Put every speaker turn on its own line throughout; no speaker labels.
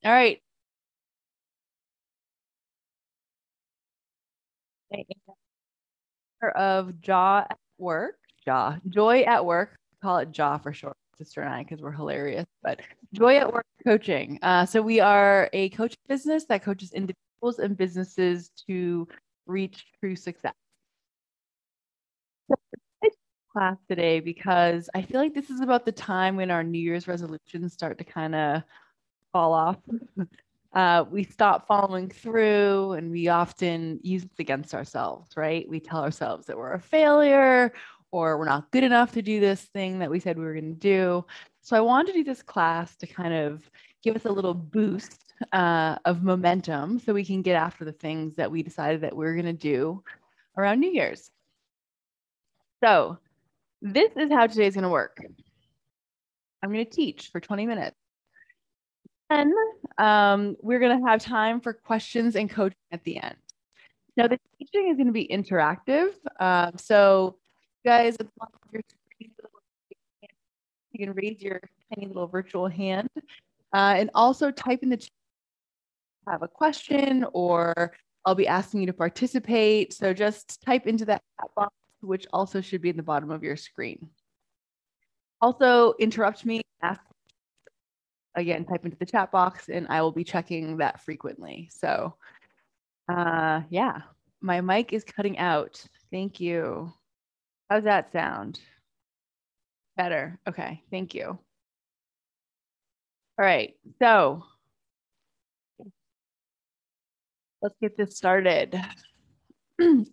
All right. Of Jaw at Work, Joy at Work. Call it Jaw for short, sister and I, because we're hilarious. But Joy at Work Coaching. So we are a coaching business that coaches individuals and businesses to reach true success. So I took class today because I feel like this is about the time when our New Year's resolutions start to kind of fall off. We stop following through and we often use it against ourselves, right? We tell ourselves that we're a failure or we're not good enough to do this thing that we said we were going to do. So I wanted to do this class to kind of give us a little boost of momentum so we can get after the things that we decided that we're going to do around New Year's. So this is how today's going to work. I'm going to teach for 20 minutes. And we're going to have time for questions and coaching at the end. Now, the teaching is going to be interactive. So, you guys, at the bottom of your screen, you can raise your tiny little virtual hand and also type in the chat if you have a question or I'll be asking you to participate. So just type into that chat box, which also should be in the bottom of your screen. Also, interrupt me, ask again, type into the chat box and I will be checking that frequently. So yeah, my mic is cutting out. Thank you. How's that sound? Better. Okay, thank you. All right, so let's get this started.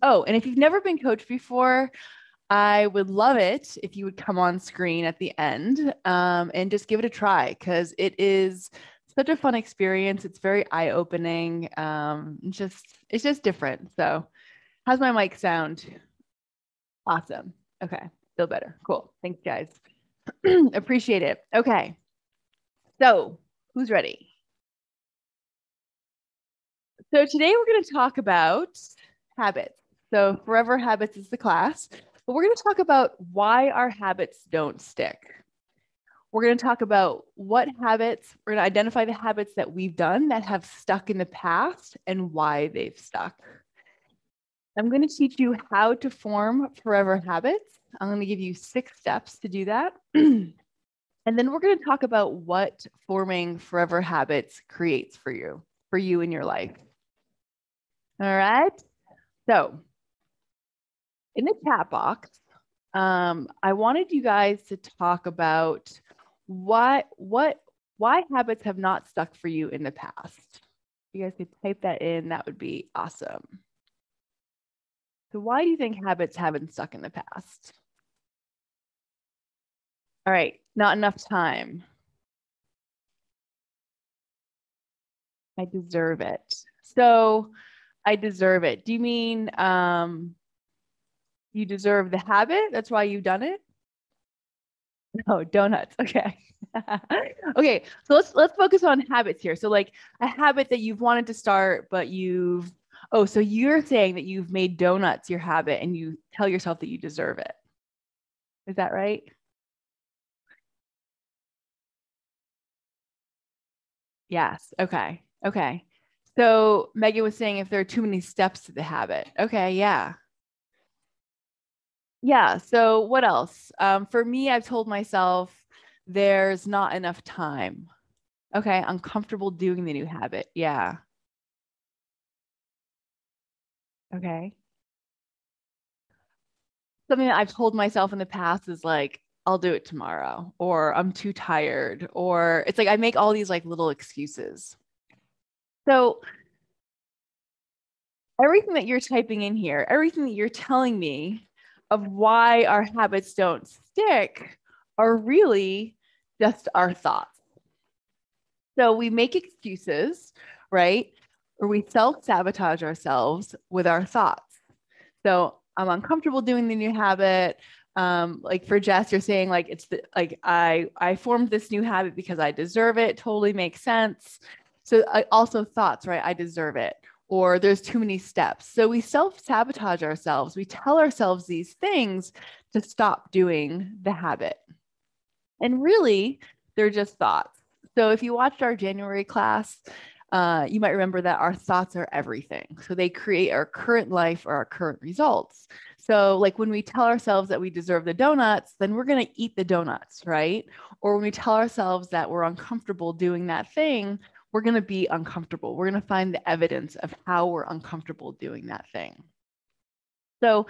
Oh, and if you've never been coached before, I would love it if you would come on screen at the end and just give it a try because it is such a fun experience. It's very eye-opening. It's just different. So how's my mic sound? Awesome. Okay, feel better. Cool. Thanks, guys. Appreciate it. Okay. So who's ready? So today we're going to talk about habits. So Forever Habits is the class, but we're going to talk about why our habits don't stick. We're going to talk about what habits, we're going to identify the habits that we've done that have stuck in the past and why they've stuck. I'm going to teach you how to form forever habits. I'm going to give you 6 steps to do that. And then we're going to talk about what forming forever habits creates for you in your life. All right. So in the chat box, I wanted you guys to talk about why habits have not stuck for you in the past. If you guys could type that in, that would be awesome. So why do you think habits haven't stuck in the past? All right, not enough time. I deserve it. So I deserve it. Do you mean you deserve the habit? That's why you've done it? No, donuts. Okay. Okay, so let's focus on habits here. So like a habit that you've wanted to start, but so you're saying that you've made donuts your habit and you tell yourself that you deserve it. Is that right? Yes. Okay. Okay. So Megan was saying if there are too many steps to the habit. Okay, yeah. Yeah. So what else? For me, I've told myself there's not enough time. Okay, I'm comfortable doing the new habit. Yeah. Okay. Something that I've told myself in the past is like, I'll do it tomorrow, or I'm too tired, or it's like I make all these like little excuses. So everything that you're typing in here, everything that you're telling me of why our habits don't stick are really just our thoughts. So we make excuses, right? Or we self-sabotage ourselves with our thoughts. So I'm uncomfortable doing the new habit. Like for Jess, you're saying like it's like I formed this new habit because I deserve it. Totally makes sense. So I also thoughts, right? I deserve it. Or there's too many steps. So we self-sabotage ourselves. We tell ourselves these things to stop doing the habit. And really, they're just thoughts. So if you watched our January class, you might remember that our thoughts are everything. So they create our current life or our current results. So like when we tell ourselves that we deserve the donuts, then we're going to eat the donuts, right? Or when we tell ourselves that we're uncomfortable doing that thing, we're going to be uncomfortable. We're going to find the evidence of how we're uncomfortable doing that thing. So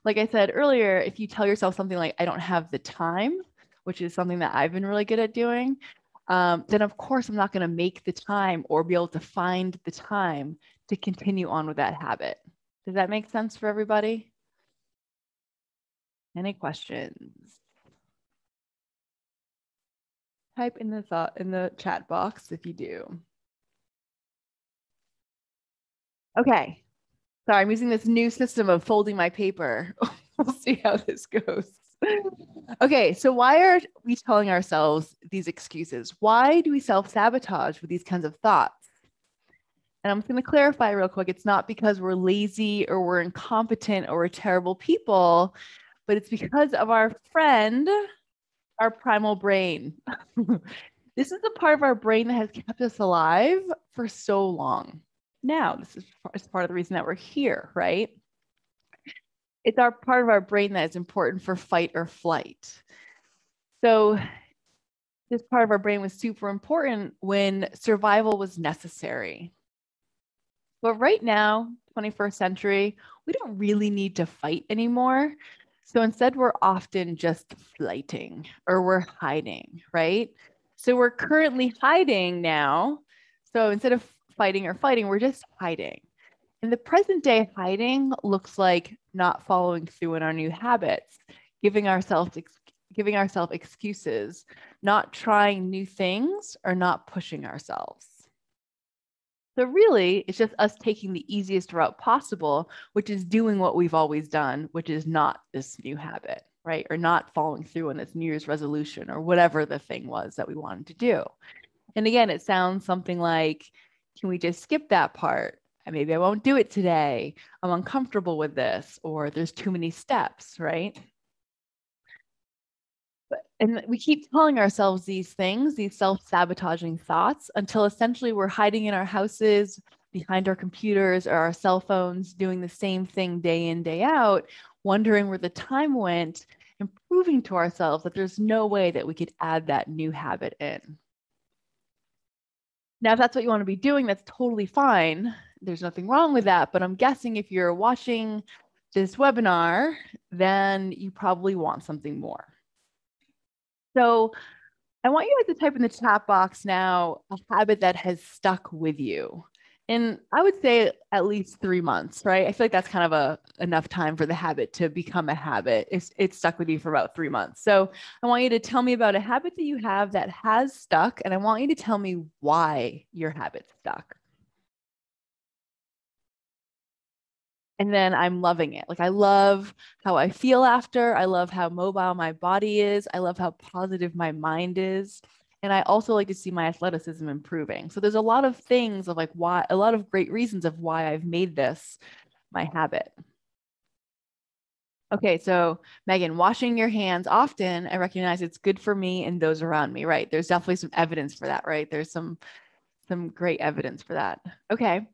like I said earlier, if you tell yourself something like, I don't have the time, which is something that I've been really good at doing, then of course I'm not going to make the time or be able to find the time to continue on with that habit. Does that make sense for everybody? Any questions? Type in the chat box if you do. Okay. Sorry, I'm using this new system of folding my paper. We'll see how this goes. Okay, so why are we telling ourselves these excuses? Why do we self-sabotage with these kinds of thoughts? And I'm just going to clarify real quick. It's not because we're lazy or we're incompetent or we're terrible people, but it's because of our friend, our primal brain. This is a part of our brain that has kept us alive for so long. Now, this is part of the reason that we're here, right? It's our part of our brain that is important for fight or flight. So this part of our brain was super important when survival was necessary. But right now, 21st century, we don't really need to fight anymore. So instead, we're often just flighting or we're hiding, right? So we're currently hiding now. So instead of fighting or fighting, we're just hiding. In the present day, hiding looks like not following through in our new habits, giving ourselves excuses, not trying new things, or not pushing ourselves. So really, it's just us taking the easiest route possible, which is doing what we've always done, which is not this new habit, right? Or not following through on this New Year's resolution or whatever the thing was that we wanted to do. And again, it sounds something like, can we just skip that part? And maybe I won't do it today. I'm uncomfortable with this, or there's too many steps, right? And we keep telling ourselves these things, these self-sabotaging thoughts, until essentially we're hiding in our houses, behind our computers or our cell phones, doing the same thing day in, day out, wondering where the time went, and proving to ourselves that there's no way that we could add that new habit in. Now, if that's what you want to be doing, that's totally fine. There's nothing wrong with that. But I'm guessing if you're watching this webinar, then you probably want something more. So I want you guys to type in the chat box now a habit that has stuck with you. And I would say at least 3 months, right? I feel like that's kind of enough time for the habit to become a habit. It's stuck with you for about 3 months. So I want you to tell me about a habit that you have that has stuck, and I want you to tell me why your habit stuck. And then I'm loving it. Like I love how I feel after. I love how mobile my body is. I love how positive my mind is. And I also like to see my athleticism improving. So there's a lot of things of like why, a lot of great reasons of why I've made this my habit. Okay, so Megan, washing your hands often, I recognize it's good for me and those around me, right? There's definitely some evidence for that, right? There's some great evidence for that. Okay.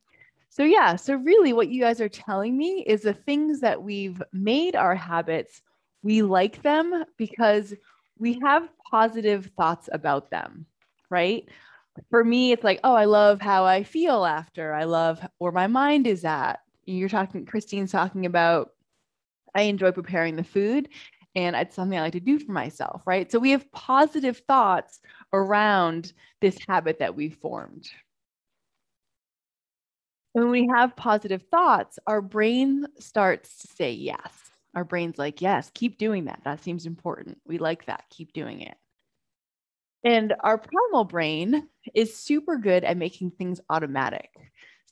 So yeah, so really what you guys are telling me is the things that we've made our habits, we like them because we have positive thoughts about them, right? For me, it's like, oh, I love how I feel after. I love where my mind is at. Christine's talking about, I enjoy preparing the food and it's something I like to do for myself, right? So we have positive thoughts around this habit that we've formed. When we have positive thoughts, our brain starts to say yes. Our brain's like, yes, keep doing that. That seems important. We like that. Keep doing it. And our primal brain is super good at making things automatic.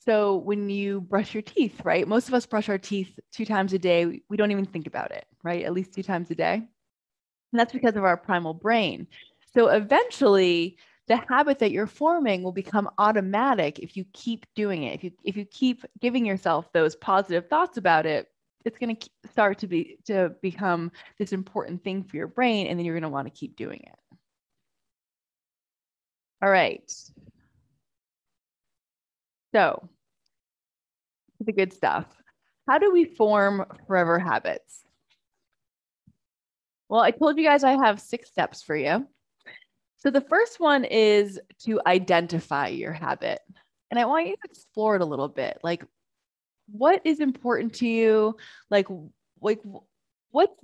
So when you brush your teeth, right? Most of us brush our teeth 2 times a day. We don't even think about it, right? At least 2 times a day. And that's because of our primal brain. So eventually, the habit that you're forming will become automatic if you keep doing it. If you keep giving yourself those positive thoughts about it, it's going to start to become this important thing for your brain, and then you're going to want to keep doing it. All right. So the good stuff. How do we form forever habits? Well, I told you guys I have 6 steps for you. So the first one is to identify your habit. And I want you to explore it a little bit. Like, what is important to you? Like what's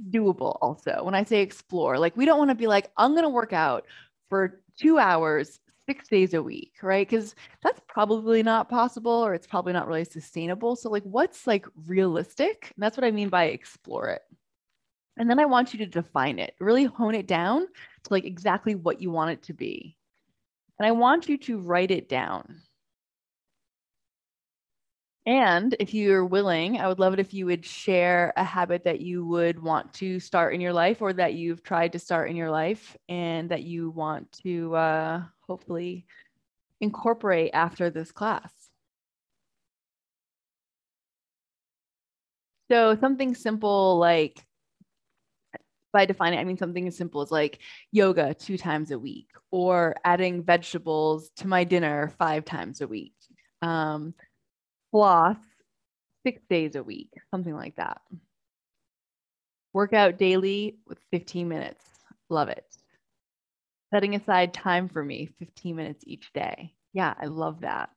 doable also? When I say explore, like we don't want to be like, I'm going to work out for 2 hours, 6 days a week, right? Because that's probably not possible or it's probably not really sustainable. So like what's like realistic? And that's what I mean by explore it. And then I want you to define it, really hone it down to like exactly what you want it to be. And I want you to write it down. And if you're willing, I would love it if you would share a habit that you would want to start in your life or that you've tried to start in your life and that you want to hopefully incorporate after this class. So something simple like, by defining it, I mean something as simple as like yoga 2 times a week or adding vegetables to my dinner 5 times a week. Floss 6 days a week, something like that. Workout daily with 15 minutes. Love it. Setting aside time for me, 15 minutes each day. Yeah, I love that.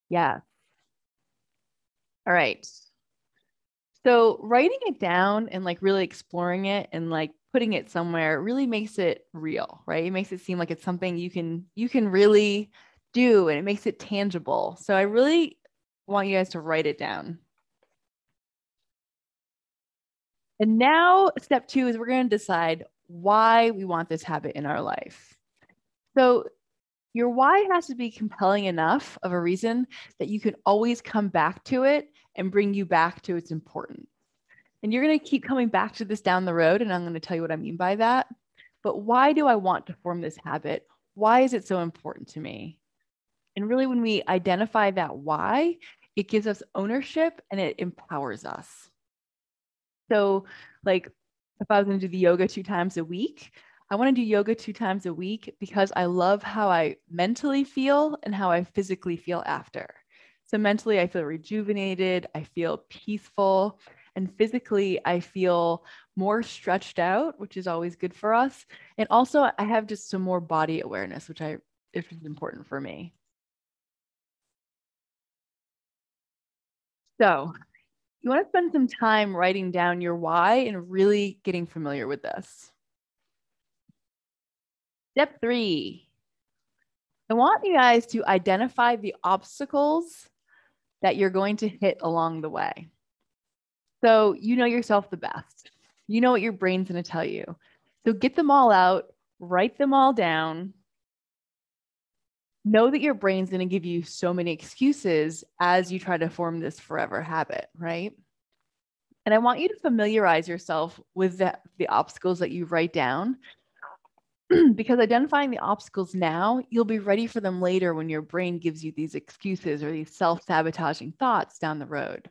Yeah. All right. So writing it down and like really exploring it and like putting it somewhere really makes it real, right? It makes it seem like it's something you can really do and it makes it tangible. So I really want you guys to write it down. And now step 2 is we're going to decide why we want this habit in our life. So your why has to be compelling enough of a reason that you can always come back to it and bring you back to its importance. And you're going to keep coming back to this down the road, and I'm going to tell you what I mean by that. But why do I want to form this habit? Why is it so important to me? And really, when we identify that why, it gives us ownership and it empowers us. So, like, if I was going to do the yoga 2 times a week, I want to do yoga 2 times a week because I love how I mentally feel and how I physically feel after. So, mentally, I feel rejuvenated, I feel peaceful, and physically, I feel more stretched out, which is always good for us. And also, I have just some more body awareness, which is important for me. So, you want to spend some time writing down your why and really getting familiar with this. Step 3, I want you guys to identify the obstacles that you're going to hit along the way. So you know yourself the best. You know what your brain's going to tell you. So get them all out, write them all down. Know that your brain's going to give you so many excuses as you try to form this forever habit, right? And I want you to familiarize yourself with the obstacles that you write down because identifying the obstacles now, you'll be ready for them later when your brain gives you these excuses or these self-sabotaging thoughts down the road.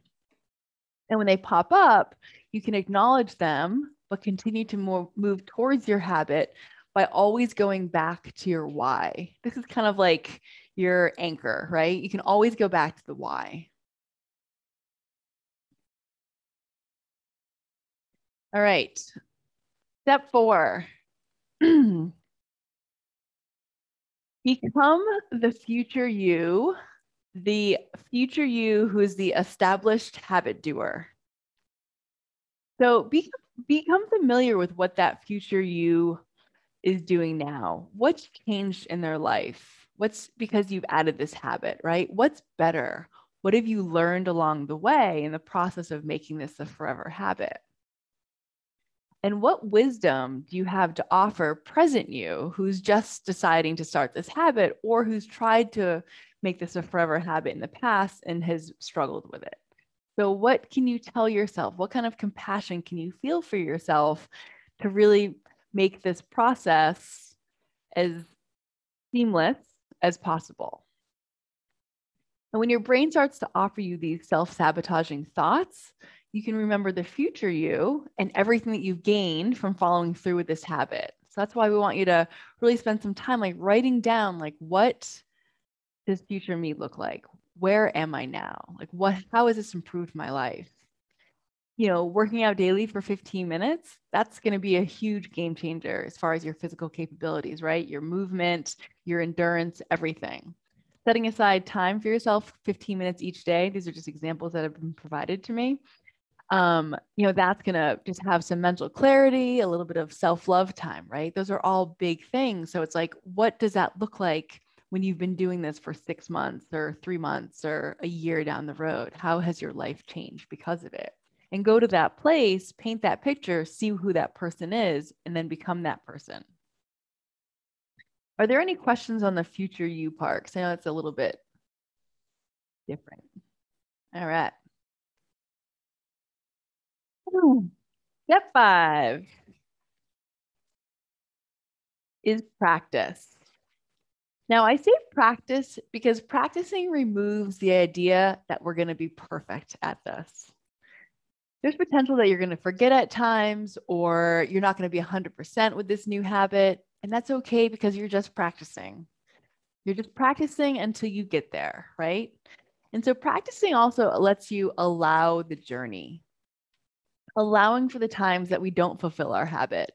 And when they pop up, you can acknowledge them, but continue to move towards your habit by always going back to your why. This is kind of like your anchor, right? You can always go back to the why. All right. Step 4. Become the future you who is the established habit doer. So become familiar with what that future you is doing now. What's changed in their life? What's because you've added this habit, right? What's better? What have you learned along the way in the process of making this a forever habit? And what wisdom do you have to offer present you who's just deciding to start this habit or who's tried to make this a forever habit in the past and has struggled with it? So, what can you tell yourself? What kind of compassion can you feel for yourself to really make this process as seamless as possible? And when your brain starts to offer you these self-sabotaging thoughts, you can remember the future you and everything that you've gained from following through with this habit. So that's why we want you to really spend some time like writing down like what does future me look like? Where am I now? Like how has this improved my life? Working out daily for 15 minutes, that's going to be a huge game changer as far as your physical capabilities, right? Your movement, your endurance, everything. Setting aside time for yourself, 15 minutes each day. These are just examples that have been provided to me. That's going to just have some mental clarity, a little bit of self-love time, right? Those are all big things. So it's like, what does that look like when you've been doing this for 6 months or 3 months or a year down the road? How has your life changed because of it? And go to that place, paint that picture, see who that person is, and then become that person. Are there any questions on the future you parks? I know it's a little bit different. All right. Step 5 is practice. Now, I say practice because practicing removes the idea that we're going to be perfect at this. There's potential that you're going to forget at times, or you're not going to be 100% with this new habit. And that's okay because you're just practicing. You're just practicing until you get there, right? And so practicing also lets you allow the journey, allowing for the times that we don't fulfill our habit,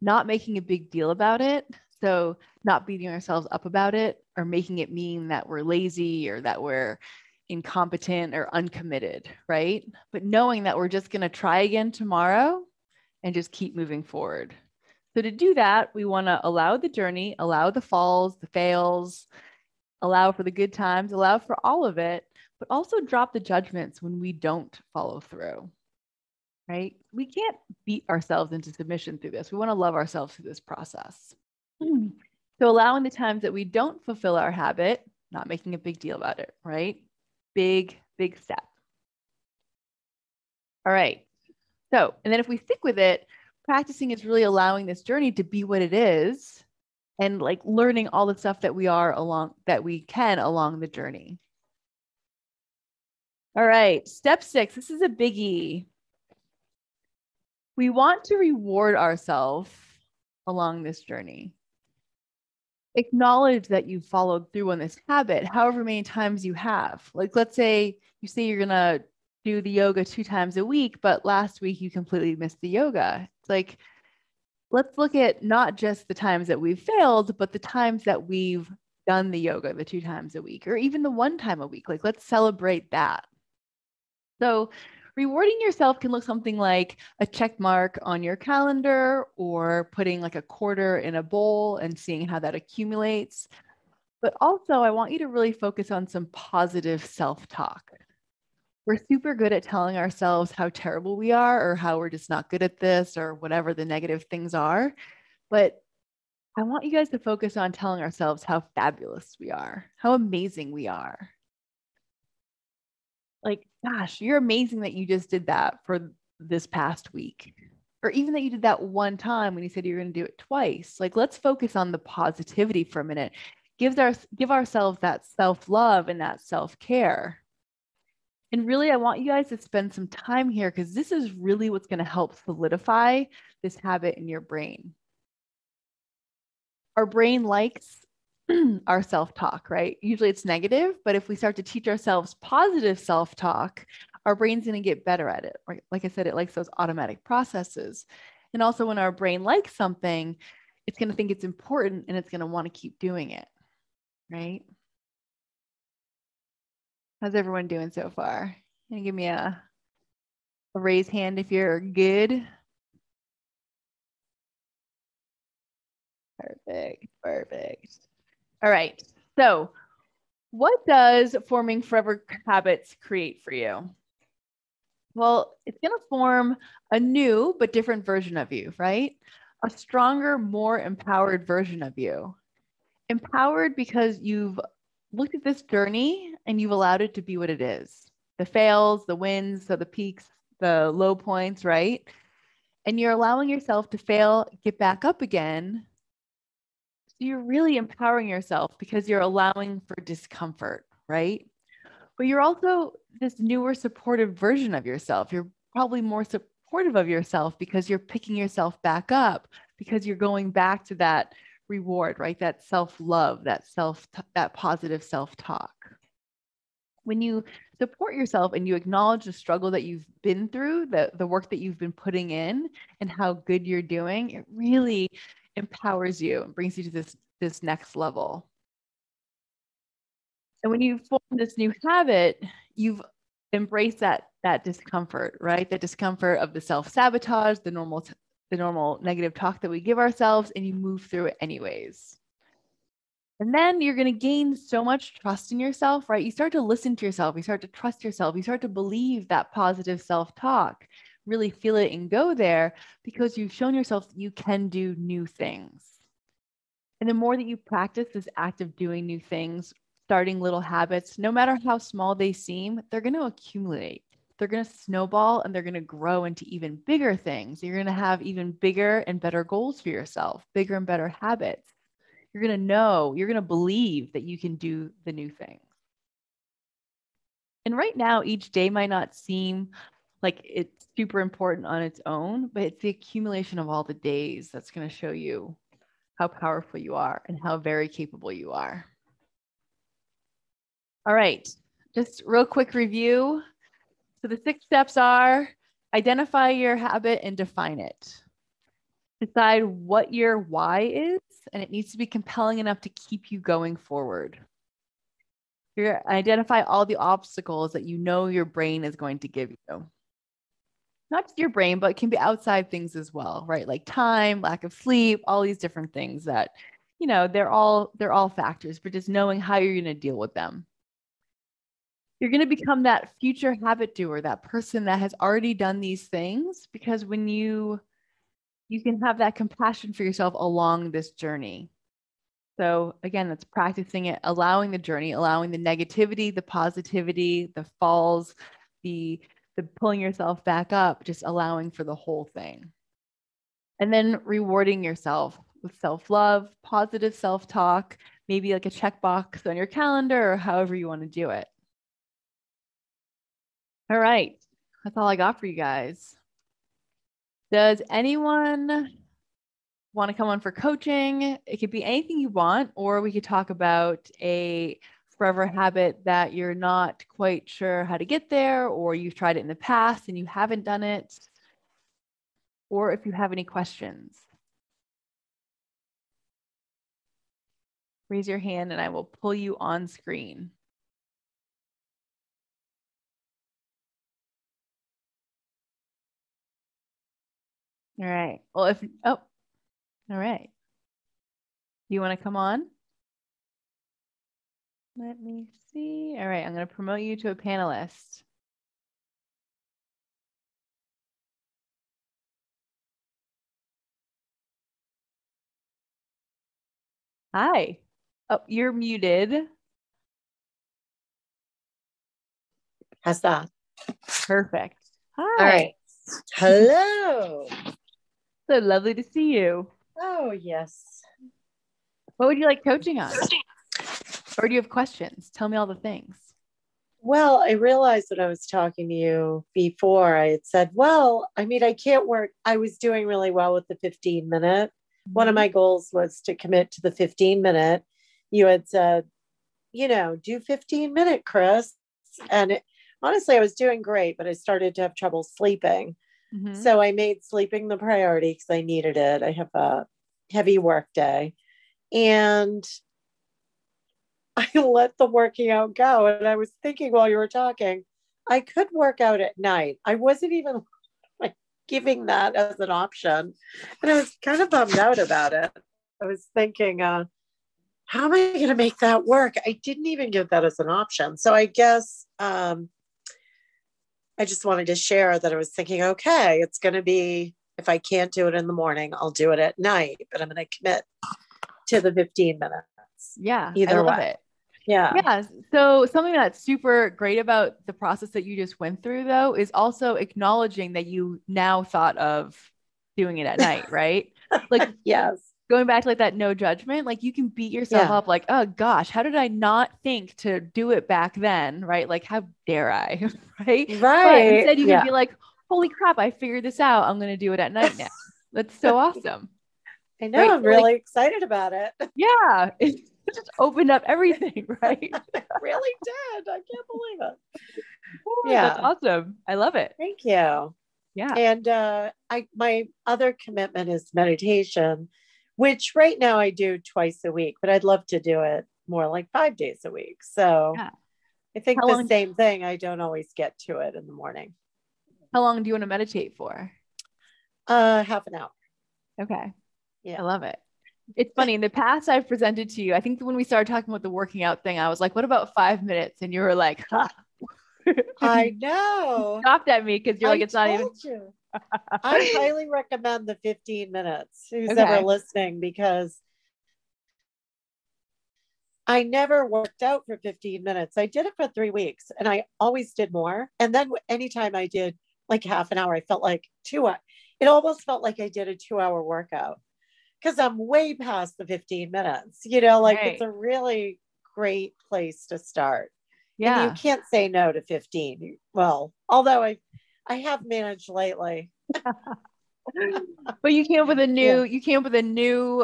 not making a big deal about it. So not beating ourselves up about it or making it mean that we're lazy or that we're incompetent or uncommitted, right? But knowing that we're just going to try again tomorrow and just keep moving forward. So to do that, we want to allow the journey, allow the falls, the fails, allow for the good times, allow for all of it, but also drop the judgments when we don't follow through, right? We can't beat ourselves into submission through this. We want to love ourselves through this process. So allowing the times that we don't fulfill our habit, not making a big deal about it, right? Big, big step. All right. So, and then if we stick with it, practicing is really allowing this journey to be what it is and like learning all the stuff that we can along the journey. All right. Step 6. This is a biggie. We want to reward ourselves along this journey. Acknowledge that you followed through on this habit, however many times you have. Like, let's say you're going to do the yoga 2 times a week, but last week you completely missed the yoga. It's like, let's look at not just the times that we've failed, but the times that we've done the yoga the 2 times a week, or even the 1 time a week. Like, let's celebrate that. So rewarding yourself can look something like a check mark on your calendar or putting like a quarter in a bowl and seeing how that accumulates. But also, I want you to really focus on some positive self-talk. We're super good at telling ourselves how terrible we are or how we're just not good at this or whatever the negative things are. But I want you guys to focus on telling ourselves how fabulous we are, how amazing we are. Like, gosh, you're amazing that you just did that for this past week. Or even that you did that 1 time when you said you were going to do it twice. Like, let's focus on the positivity for a minute. Give ourselves that self-love and that self-care. And really, I want you guys to spend some time here because this is really what's going to help solidify this habit in your brain. Our brain likes our self-talk, right? Usually it's negative, but if we start to teach ourselves positive self-talk, our brain's going to get better at it. Right? Like I said, it likes those automatic processes. And also when our brain likes something, it's going to think it's important and it's going to want to keep doing it, right? How's everyone doing so far? Can you give me a raise hand if you're good? Perfect. All right. So what does forming forever habits create for you? Well, it's going to form a new but different version of you, right? A stronger, more empowered version of you. Empowered because you've looked at this journey and you've allowed it to be what it is. The fails, the wins, so the peaks, the low points, right? And you're allowing yourself to fail, get back up again. So you're really empowering yourself because you're allowing for discomfort, right? But you're also this newer supportive version of yourself. You're probably more supportive of yourself because you're picking yourself back up, because you're going back to that reward, right? That self-love, that positive self-talk. When you support yourself and you acknowledge the struggle that you've been through, the work that you've been putting in and how good you're doing, it really empowers you and brings you to this next level. And when you form this new habit, you've embraced that discomfort, right? The discomfort of the self-sabotage, the normal negative talk that we give ourselves, and you move through it anyways. And then you're going to gain so much trust in yourself, right? You start to listen to yourself. You start to trust yourself. You start to believe that positive self-talk, really feel it and go there because you've shown yourself that you can do new things. And the more that you practice this act of doing new things, starting little habits, no matter how small they seem, they're going to accumulate. They're going to snowball and they're going to grow into even bigger things. You're going to have even bigger and better goals for yourself, bigger and better habits. You're going to know, you're going to believe that you can do the new things. And right now, each day might not seem like it's super important on its own, but it's the accumulation of all the days that's going to show you how powerful you are and how very capable you are. All right, just real quick review. So the 6 steps are: identify your habit and define it. Decide what your why is, and it needs to be compelling enough to keep you going forward. Identify all the obstacles that you know your brain is going to give you. Not just your brain, but it can be outside things as well, right? Like time, lack of sleep, all these different things that, they're all factors, but just knowing how you're going to deal with them. You're going to become that future habit doer, that person that has already done these things, because when you can have that compassion for yourself along this journey. So again, that's practicing it, allowing the journey, allowing the negativity, the positivity, the falls, the pulling yourself back up, just allowing for the whole thing. And then rewarding yourself with self-love, positive self-talk, maybe like a checkbox on your calendar or however you want to do it. All right, that's all I got for you guys. Does anyone want to come on for coaching? It could be anything you want, or we could talk about a forever habit that you're not quite sure how to get there, or you've tried it in the past and you haven't done it, or if you have any questions. Raise your hand and I will pull you on screen. All right. Well, all right. You want to come on? Let me see. All right. I'm going to promote you to a panelist. Hi. Oh, you're muted.
How's that?
Perfect. Hi.
All right. Hello.
So lovely to see you.
Oh, yes.
What would you like coaching on? Or do you have questions? Tell me all the things.
Well, I realized when I was talking to you before, I had said, well, I can't work. I was doing really well with the 15-minute. One of my goals was to commit to the 15-minute. You had said, do 15-minute, Chris. And honestly, I was doing great, but I started to have trouble sleeping. So I made sleeping the priority because I needed it. I have a heavy work day. And I let the working out go. And I was thinking while you were talking, I could work out at night. I wasn't even giving that as an option. And I was kind of bummed out about it. I was thinking, how am I going to make that work? I didn't even give that as an option. So I guess I just wanted to share that I was thinking, okay, it's going to be, if I can't do it in the morning, I'll do it at night, but I'm going to commit to the 15 minutes.
Yeah,
either
I love
way.
it.
Yeah.
Yeah. So something that's super great about the process that you just went through, though, is also acknowledging that you now thought of doing it at night, right? Like,
yes.
Going back to like that no judgment, like you can beat yourself up like, oh gosh, how did I not think to do it back then? Right? Like, how dare I? Right. But instead you can be like, holy crap, I figured this out. I'm going to do it at night now. That's so awesome.
I know.
right?
I'm
So like,
really excited about it.
yeah, it just opened up everything, right?
I really did. I can't believe it.
Oh, that's
Yeah.
awesome. I love it.
Thank you.
Yeah.
And I my other commitment is meditation, which right now I do twice a week, but I'd love to do it more like 5 days a week. So
Yeah.
I think
How
the
long
same thing. I don't always get to it in the morning.
how long do you want to meditate for?
Half an hour.
Okay. I
Yeah.
love it. It's funny. In the past, I've presented to you. I think when we started talking about the working out thing, I was like, "What about 5 minutes?" And you were like, "Ha!"
I
You
know.
scoffed at me because you're like,
I
"It's not even."
told you. I highly recommend the 15 minutes, who's ever
Okay.
listening, because I never worked out for 15 minutes. I did it for 3 weeks and I always did more. And then anytime I did like half an hour, I felt like 2 hours. It almost felt like I did a 2 hour workout because I'm way past the 15 minutes. Like it's
Right.
a really great place to start. And you
Yeah.
can't say no to 15. Well, although I have managed lately.
But you came up with a
Yeah.
new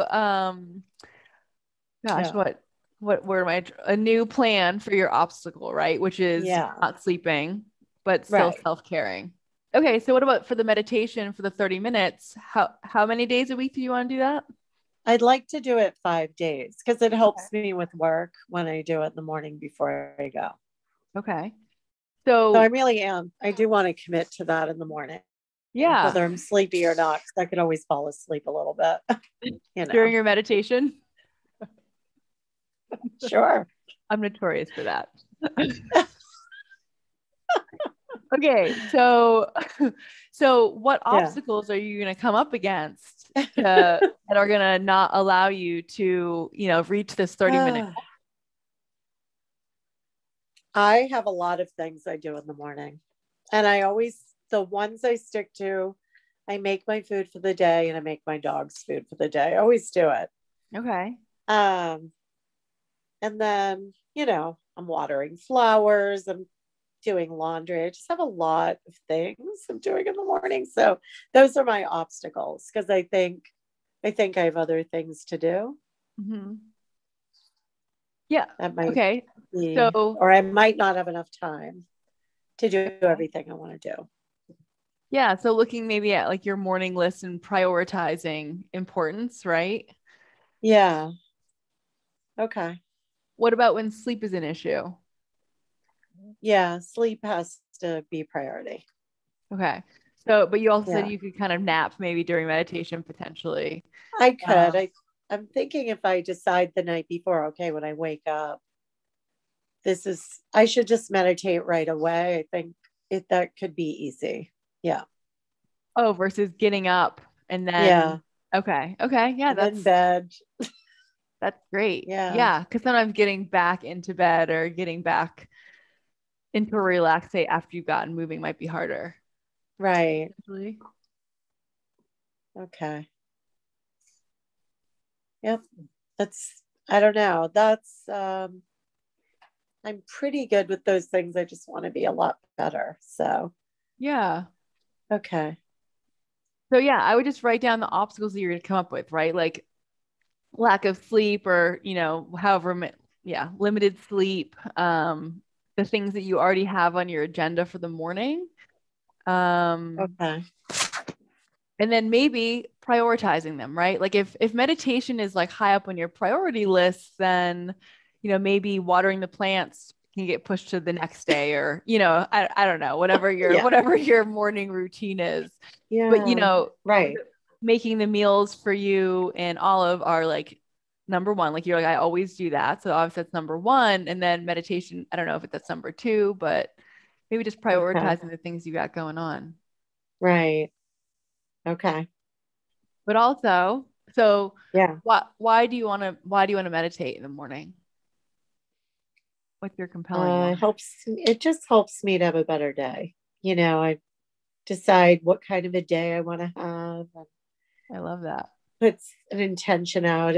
gosh,
Yeah.
what word am I a new plan for your obstacle, right? Which is
Yeah.
not sleeping, but still
Right.
self-caring. Okay, so what about for the meditation for the 30 minutes? How many days a week do you want to do that?
I'd like to do it 5 days because it
Okay.
helps me with work when I do it in the morning before I go.
Okay.
So I
So,
really am. I do want to commit to that in the morning,
yeah,
whether I'm sleepy or not, because I could always fall asleep a little bit. you
during
know,
your meditation,
sure.
I'm notorious for that. Okay, so so what
Yeah.
obstacles are you going to come up against that are going to not allow you to, reach this 30-minute?
I have a lot of things I do in the morning. And the ones I stick to, I make my food for the day and I make my dog's food for the day. I always do it.
Okay.
Um, and then, I'm watering flowers, I'm doing laundry. I just have a lot of things I'm doing in the morning. So those are my obstacles because I think I have other things to do
Hmm. Yeah.
that might
Okay.
be,
So,
or I might not have enough time to do
okay.
everything I want to do.
Yeah, so looking maybe at like your morning list and prioritizing importance, right?
Yeah. Okay.
What about when sleep is an issue?
Yeah. Sleep has to be priority.
Okay. So, but you also said
Yeah.
you could kind of nap maybe during meditation potentially.
I could.
Um,
I'm thinking if I decide the night before, okay, when I wake up, I should just meditate right away. I think that could be easy. Yeah.
oh, versus getting up and then
Yeah.
okay. Okay. Yeah,
I'm in bed.
that's great.
Yeah.
Yeah, because sometimes getting back into bed or getting back into a relax state after you've gotten moving might be harder.
Right.
Potentially.
Okay. Yep. I don't know. I'm pretty good with those things. I just want to be a lot better. So,
Yeah.
okay.
So yeah, I would just write down the obstacles that you're going to come up with, right? Like lack of sleep or, yeah, limited sleep, the things that you already have on your agenda for the morning. Um,
Okay.
and then maybe prioritizing them, right? Like if meditation is like high up on your priority list, then, maybe watering the plants can get pushed to the next day or, I don't know, whatever your
Yeah.
whatever your morning routine is. But,
Yeah. Right.
making the meals for you and Olive are like number one. Like you're like, I always do that. So obviously that's number one. And then meditation, I don't know if that's number two, but maybe just
Okay.
prioritizing the things you got going on.
Right. Okay.
But also, so
Yeah.
why do you want to meditate in the morning? What's your compelling one?
It just helps me to have a better day. I decide what kind of a day I want to have and
I love that.
puts an intention out.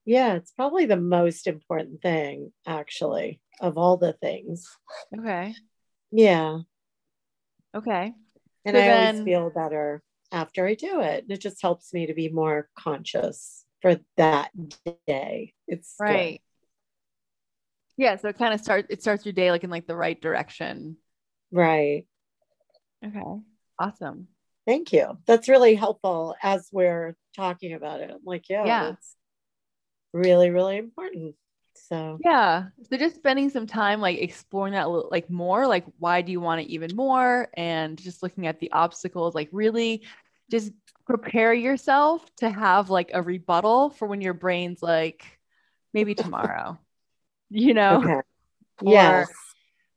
Yeah, it's probably the most important thing actually of all the things.
Okay.
Yeah.
Okay.
And
So
I always
then,
feel better after I do it. And it just helps me to be more conscious for that day. It's good.
Right. Yeah. So it starts your day like in like the right direction.
Right.
Okay. Awesome.
Thank you. That's really helpful as we're talking about it. I'm like, yeah,
Yeah.
that's really, really important. So,
Yeah. So just spending some time like exploring that like more, like why do you want it even more? And just looking at the obstacles, like really just prepare yourself to have like a rebuttal for when your brain's like, maybe tomorrow, you know,
okay. Yes.
or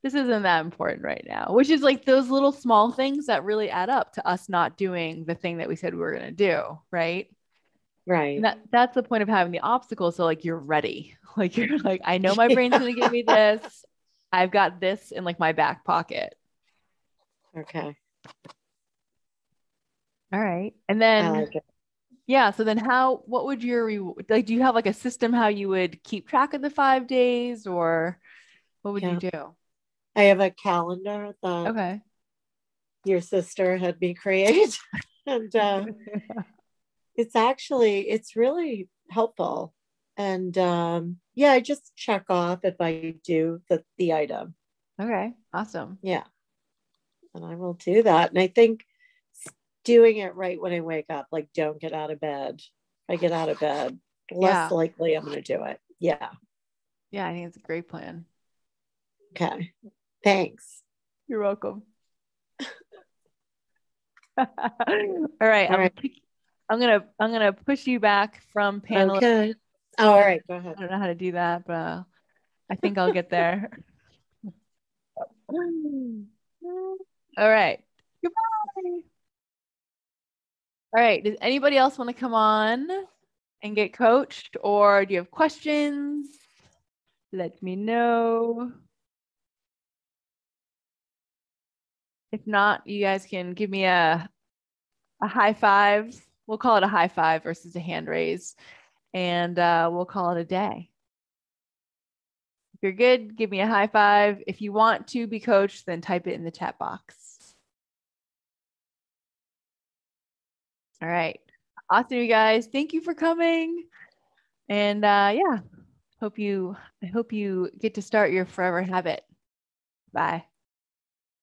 this isn't that important right now, which is like those little small things that really add up to us not doing the thing that we said we were going to do, right? And
Right.
that's the point of having the obstacle. So like you're ready. Like you're like, I know my brain's gonna give me this. I've got this in like my back pocket.
Okay.
All right. And
I
then
like it.
yeah, so then what would your like do you have like a system how you would keep track of the 5 days or what would you
Yeah.
do?
I have a calendar that
Okay.
your sister had me create. And it's really helpful. And yeah, I just check off if I do the item.
Okay. Awesome.
Yeah. And I will do that. And I think doing it right when I wake up, like don't get out of bed. If I get out of bed, less
Yeah.
likely I'm going to do it. Yeah.
Yeah, I think it's a great plan.
Okay. Thanks.
You're welcome. All right.
All right.
I'm gonna push you back from panel.
Okay. Oh, all right. Go ahead.
I don't know how to do that, but I think I'll get there. All right. Goodbye. All right. Does anybody else want to come on and get coached, or do you have questions? Let me know. If not, you guys can give me a high five. We'll call it a high five versus a hand raise, and we'll call it a day. If you're good, give me a high five. If you want to be coached, then type it in the chat box. All right. Awesome, you guys. Thank you for coming. And yeah, I hope you get to start your forever habit. Bye.